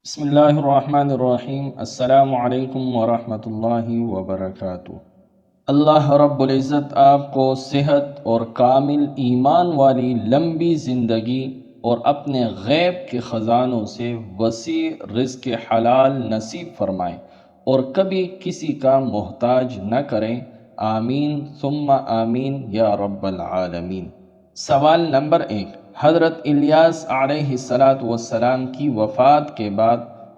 بسم اللہ الرحمن الرحیم۔ السلام علیکم ورحمۃ اللہ وبرکاتہ۔ اللہ رب العزت آپ کو صحت اور کامل ایمان والی لمبی زندگی اور اپنے غیب کے خزانوں سے وسیع رزق حلال نصیب فرمائے اور کبھی کسی کا محتاج نہ کریں، آمین ثم آمین یا رب العالمین۔ سوال نمبر 1، حضرت الیاس علیہ السلام کی وفات کے بعد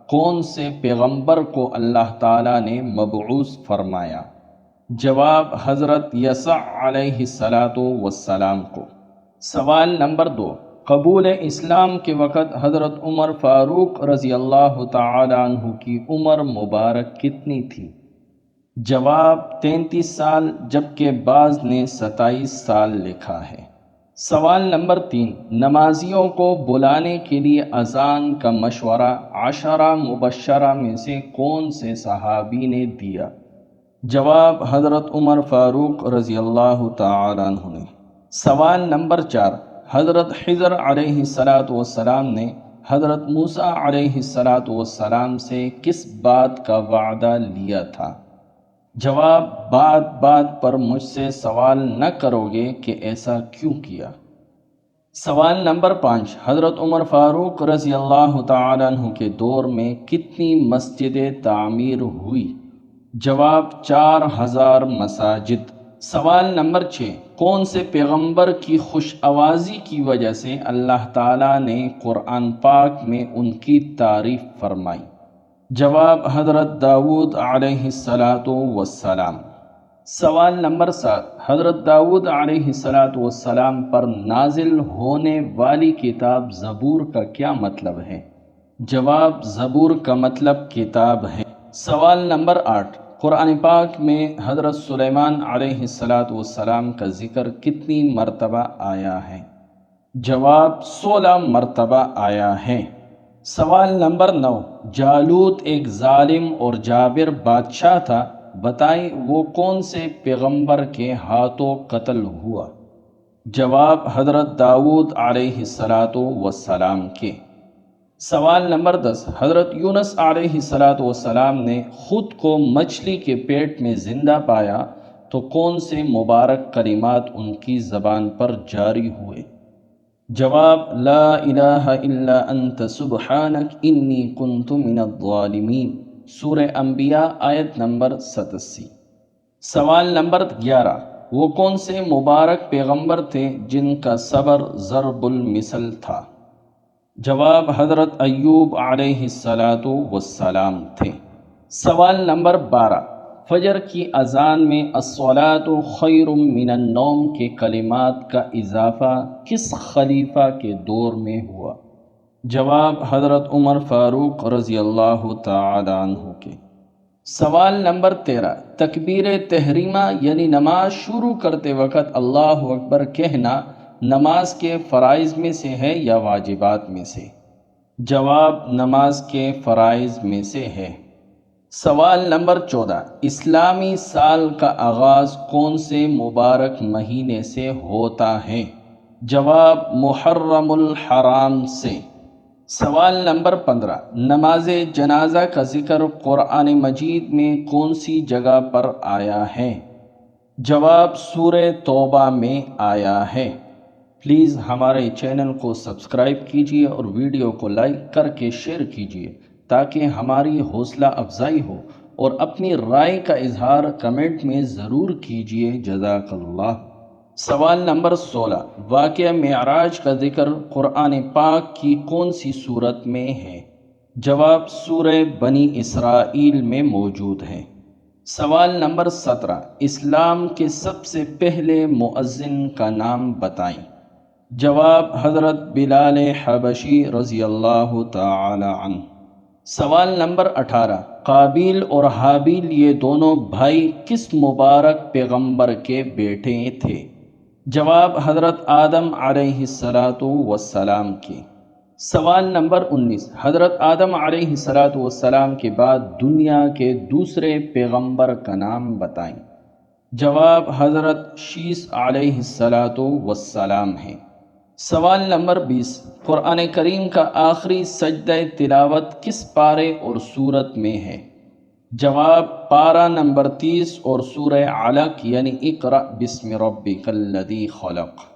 کون سے پیغمبر کو اللہ تعالیٰ نے مبعوث فرمایا؟ جواب، حضرت یسع علیہ السلام کو۔ سوال نمبر 2، قبول اسلام کے وقت حضرت عمر فاروق رضی اللہ تعالی عنہ کی عمر مبارک کتنی تھی؟ جواب، 33 سال، جبکہ بعض نے 27 سال لکھا ہے۔ سوال نمبر 3، نمازیوں کو بلانے کے لیے اذان کا مشورہ 10 مبشرہ میں سے کون سے صحابی نے دیا؟ جواب، حضرت عمر فاروق رضی اللہ تعالی عنہ نے۔ سوال نمبر 4، حضرت خضر علیہ السلام نے حضرت موسیٰ علیہ السلام سے کس بات کا وعدہ لیا تھا؟ جواب، بات بات پر مجھ سے سوال نہ کرو گے کہ ایسا کیوں کیا۔ سوال نمبر 5، حضرت عمر فاروق رضی اللہ تعالی عنہ کے دور میں کتنی مسجدیں تعمیر ہوئی؟ جواب، 4000 مساجد۔ سوال نمبر 6، کون سے پیغمبر کی خوش آوازی کی وجہ سے اللہ تعالیٰ نے قرآن پاک میں ان کی تعریف فرمائی؟ جواب، حضرت داؤد علیہ السلام۔ سوال نمبر 7، حضرت داؤد علیہ السلام پر نازل ہونے والی کتاب زبور کا کیا مطلب ہے؟ جواب، زبور کا مطلب کتاب ہے۔ سوال نمبر 8، قرآن پاک میں حضرت سلیمان علیہ السلام کا ذکر کتنی مرتبہ آیا ہے؟ جواب، 16 مرتبہ آیا ہے۔ سوال نمبر 9، جالوت ایک ظالم اور جابر بادشاہ تھا، بتائیں وہ کون سے پیغمبر کے ہاتھوں قتل ہوا؟ جواب، حضرت داؤد علیہ السلام کے۔ سوال نمبر 10، حضرت یونس علیہ السلام نے خود کو مچھلی کے پیٹ میں زندہ پایا تو کون سے مبارک کلمات ان کی زبان پر جاری ہوئے؟ جواب، لا الہ الا انت سبحانک انی کنت من الظالمین، سورہ انبیاء آیت نمبر 87۔ سوال نمبر 11، وہ کون سے مبارک پیغمبر تھے جن کا صبر ضرب المثل تھا؟ جواب، حضرت ایوب علیہ السلام تھے۔ سوال نمبر 12، فجر کی اذان میں الصلاۃ خیر من النوم کے کلمات کا اضافہ کس خلیفہ کے دور میں ہوا؟ جواب، حضرت عمر فاروق رضی اللہ تعالی عنہ کے۔ سوال نمبر 13، تکبیر تحریمہ یعنی نماز شروع کرتے وقت اللہ اکبر کہنا نماز کے فرائض میں سے ہے یا واجبات میں سے؟ جواب، نماز کے فرائض میں سے ہے۔ سوال نمبر 14، اسلامی سال کا آغاز کون سے مبارک مہینے سے ہوتا ہے؟ جواب، محرم الحرام سے۔ سوال نمبر 15، نماز جنازہ کا ذکر قرآن مجید میں کون سی جگہ پر آیا ہے؟ جواب، سورہ توبہ میں آیا ہے۔ پلیز ہمارے چینل کو سبسکرائب کیجیے اور ویڈیو کو لائک کر کے شیئر کیجیے تاکہ ہماری حوصلہ افزائی ہو، اور اپنی رائے کا اظہار کمنٹ میں ضرور کیجیے، جزاک اللہ۔ سوال نمبر 16، واقعہ معراج کا ذکر قرآن پاک کی کون سی سورت میں ہے؟ جواب، سورہ بنی اسرائیل میں موجود ہے۔ سوال نمبر 17، اسلام کے سب سے پہلے مؤذن کا نام بتائیں۔ جواب، حضرت بلال حبشی رضی اللہ تعالی عنہ۔ سوال نمبر 18، قابیل اور حابیل یہ دونوں بھائی کس مبارک پیغمبر کے بیٹے تھے؟ جواب، حضرت آدم علیہ السلام کے۔ سوال نمبر 19، حضرت آدم علیہ السلام کے بعد دنیا کے دوسرے پیغمبر کا نام بتائیں۔ جواب، حضرت شیس علیہ السلام ہے۔ سوال نمبر 20، قرآن کریم کا آخری سجدہ تلاوت کس پارے اور سورت میں ہے؟ جواب، پارہ نمبر 30 اور سورہ علق یعنی اقرأ بسم ربک الذی خلق۔